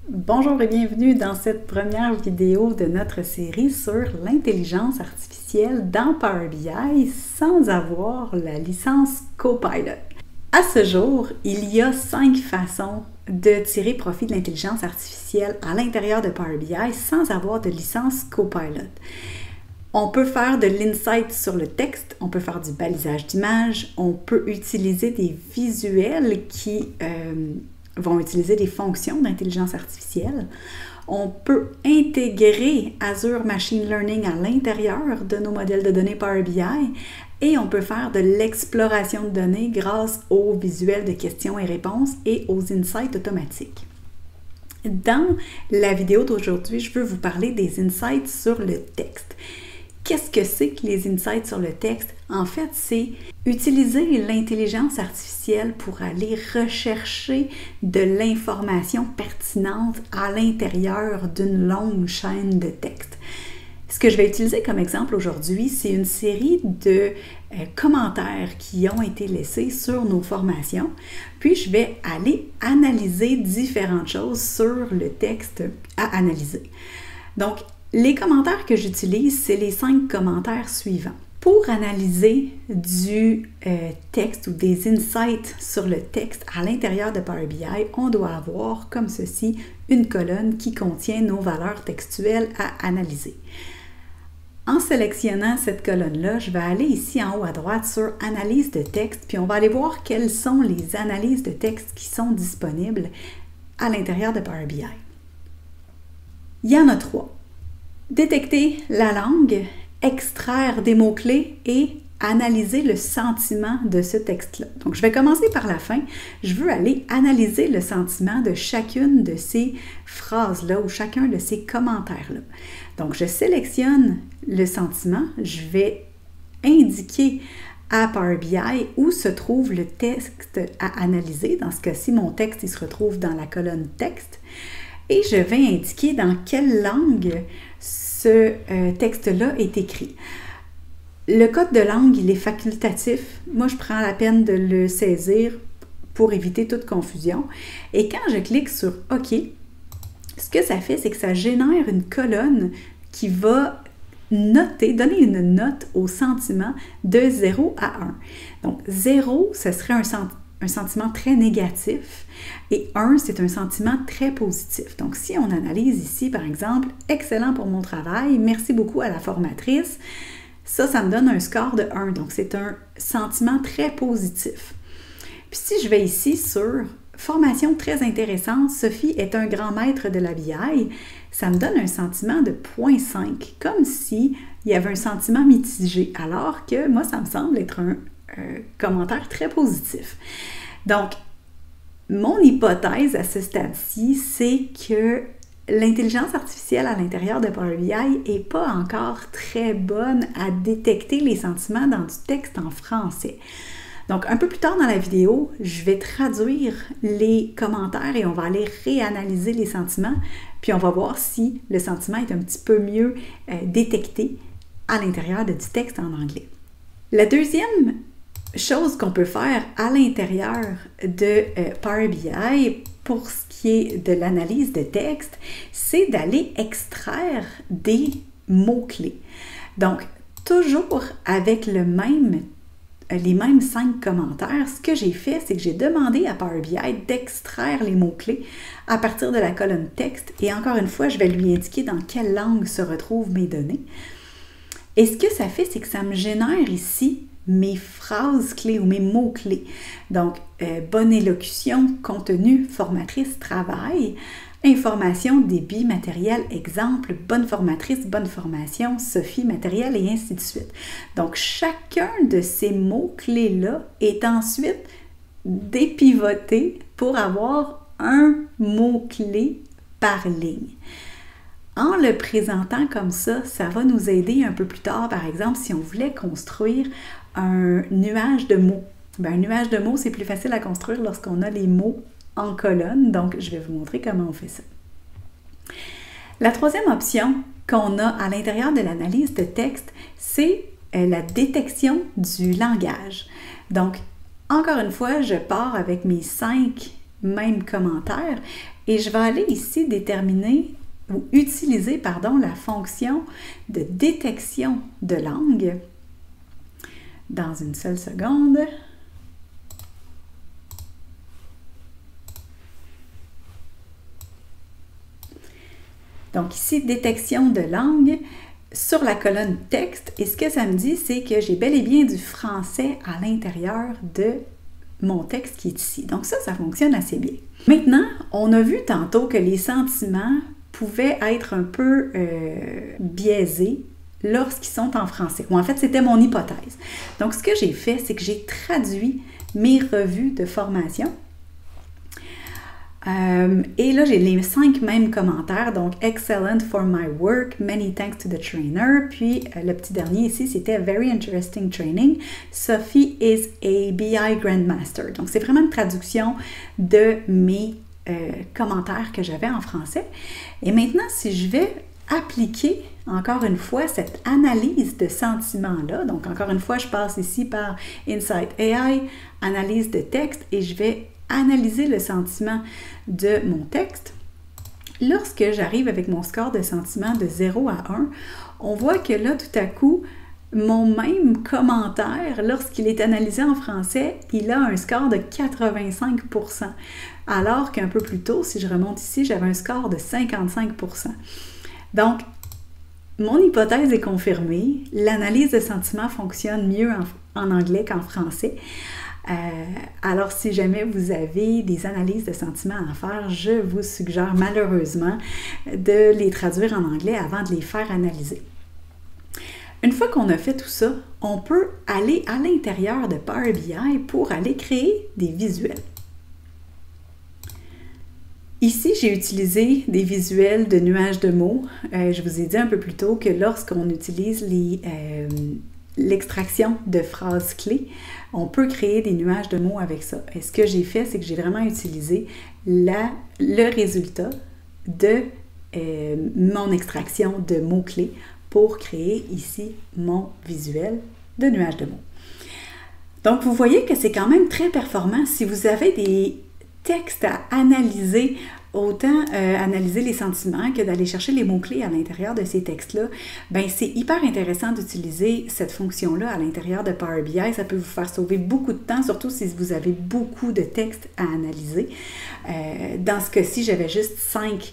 Bonjour et bienvenue dans cette première vidéo de notre série sur l'intelligence artificielle dans Power BI sans avoir la licence Copilot. À ce jour, il y a 5 façons de tirer profit de l'intelligence artificielle à l'intérieur de Power BI sans avoir de licence Copilot. On peut faire de l'insight sur le texte, on peut faire du balisage d'images, on peut utiliser des visuels qui vont utiliser des fonctions d'intelligence artificielle. On peut intégrer Azure Machine Learning à l'intérieur de nos modèles de données Power BI et on peut faire de l'exploration de données grâce aux visuels de questions et réponses et aux insights automatiques. Dans la vidéo d'aujourd'hui, je veux vous parler des insights sur le texte. Qu'est-ce que c'est que les insights sur le texte? En fait, c'est utiliser l'intelligence artificielle pour aller rechercher de l'information pertinente à l'intérieur d'une longue chaîne de texte. Ce que je vais utiliser comme exemple aujourd'hui, c'est une série de commentaires qui ont été laissés sur nos formations. Puis, je vais aller analyser différentes choses sur le texte à analyser. Donc, les commentaires que j'utilise, c'est les 5 commentaires suivants. Pour analyser du texte ou des insights sur le texte à l'intérieur de Power BI, on doit avoir comme ceci une colonne qui contient nos valeurs textuelles à analyser. En sélectionnant cette colonne-là, je vais aller ici en haut à droite sur Analyse de texte, puis on va aller voir quelles sont les analyses de texte qui sont disponibles à l'intérieur de Power BI. Il y en a 3. Détecter la langue, extraire des mots-clés et analyser le sentiment de ce texte-là. Donc, je vais commencer par la fin. Je veux aller analyser le sentiment de chacune de ces phrases-là ou chacun de ces commentaires-là. Donc, je sélectionne le sentiment. Je vais indiquer à Power BI où se trouve le texte à analyser. Dans ce cas-ci, mon texte, il se retrouve dans la colonne texte. Et je vais indiquer dans quelle langue ce texte-là est écrit. Le code de langue, il est facultatif. Moi, je prends la peine de le saisir pour éviter toute confusion. Et quand je clique sur OK, ce que ça fait, c'est que ça génère une colonne qui va donner une note au sentiment de 0 à 1. Donc, 0, ce serait un sentiment très négatif et 1, c'est un sentiment très positif. Donc, si on analyse ici, par exemple, excellent pour mon travail, merci beaucoup à la formatrice, ça me donne un score de 1. Donc, c'est un sentiment très positif. Puis, si je vais ici sur formation très intéressante, Sophie est un grand maître de la BI, ça me donne un sentiment de 0.5, comme si il y avait un sentiment mitigé, alors que moi, ça me semble être un commentaire très positif. Donc, mon hypothèse à ce stade-ci, c'est que l'intelligence artificielle à l'intérieur de Power BI n'est pas encore très bonne à détecter les sentiments dans du texte en français. Donc, un peu plus tard dans la vidéo, je vais traduire les commentaires et on va aller réanalyser les sentiments, puis on va voir si le sentiment est un petit peu mieux détecté à l'intérieur du texte en anglais. La deuxième chose qu'on peut faire à l'intérieur de Power BI pour ce qui est de l'analyse de texte, c'est d'aller extraire des mots-clés. Donc, toujours avec les mêmes 5 commentaires, ce que j'ai fait, c'est que j'ai demandé à Power BI d'extraire les mots-clés à partir de la colonne texte et encore une fois, je vais lui indiquer dans quelle langue se retrouvent mes données. Et ce que ça fait, c'est que ça me génère ici mes phrases clés ou mes mots-clés. Donc, bonne élocution, contenu, formatrice, travail, information, débit, matériel, exemple, bonne formatrice, bonne formation, Sophie, matériel et ainsi de suite. Donc, chacun de ces mots-clés-là est ensuite dépivoté pour avoir un mot-clé par ligne. En le présentant comme ça, ça va nous aider un peu plus tard, par exemple, si on voulait construire un nuage de mots. Un nuage de mots, c'est plus facile à construire lorsqu'on a les mots en colonne. Donc, je vais vous montrer comment on fait ça. La troisième option qu'on a à l'intérieur de l'analyse de texte, c'est la détection du langage. Donc, encore une fois, je pars avec mes 5 mêmes commentaires et je vais aller ici déterminer ou utiliser, pardon, la fonction de détection de langue dans une seule seconde. Donc ici, détection de langue sur la colonne texte. Et ce que ça me dit, c'est que j'ai bel et bien du français à l'intérieur de mon texte qui est ici. Donc ça fonctionne assez bien. Maintenant, on a vu tantôt que les sentiments pouvaient être un peu biaisés lorsqu'ils sont en français. Ou en fait, c'était mon hypothèse. Donc ce que j'ai fait, c'est que j'ai traduit mes revues de formation. Et là, j'ai les 5 mêmes commentaires, donc « Excellent for my work, many thanks to the trainer ». Puis le petit dernier ici, c'était « Very interesting training, Sophie is a BI Grandmaster ». Donc, c'est vraiment une traduction de mes commentaires que j'avais en français. Et maintenant, si je vais appliquer, encore une fois, cette analyse de sentiments-là, donc encore une fois, je passe ici par Insight AI, analyse de texte, et je vais analyser le sentiment de mon texte. Lorsque j'arrive avec mon score de sentiment de 0 à 1, on voit que là, tout à coup, mon même commentaire, lorsqu'il est analysé en français, il a un score de 85%. Alors qu'un peu plus tôt, si je remonte ici, j'avais un score de 55%. Donc, mon hypothèse est confirmée. L'analyse de sentiments fonctionne mieux en anglais qu'en français. Alors, si jamais vous avez des analyses de sentiments à faire, je vous suggère malheureusement de les traduire en anglais avant de les faire analyser. Une fois qu'on a fait tout ça, on peut aller à l'intérieur de Power BI pour aller créer des visuels. Ici, j'ai utilisé des visuels de nuages de mots. Je vous ai dit un peu plus tôt que lorsqu'on utilise l'extraction de phrases clés, on peut créer des nuages de mots avec ça. Et ce que j'ai fait, c'est que j'ai vraiment utilisé le résultat de mon extraction de mots-clés pour créer ici mon visuel de nuage de mots. Donc, vous voyez que c'est quand même très performant. Si vous avez des textes à analyser, autant analyser les sentiments que d'aller chercher les mots-clés à l'intérieur de ces textes-là, ben c'est hyper intéressant d'utiliser cette fonction-là à l'intérieur de Power BI. Ça peut vous faire sauver beaucoup de temps, surtout si vous avez beaucoup de textes à analyser. Dans ce cas-ci, j'avais juste 5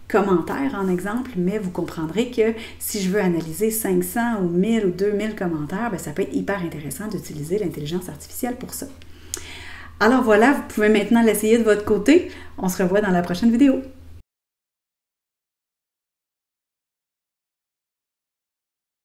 commentaires en exemple, mais vous comprendrez que si je veux analyser 500 ou 1000 ou 2000 commentaires, ben ça peut être hyper intéressant d'utiliser l'intelligence artificielle pour ça. Alors voilà, vous pouvez maintenant l'essayer de votre côté. On se revoit dans la prochaine vidéo.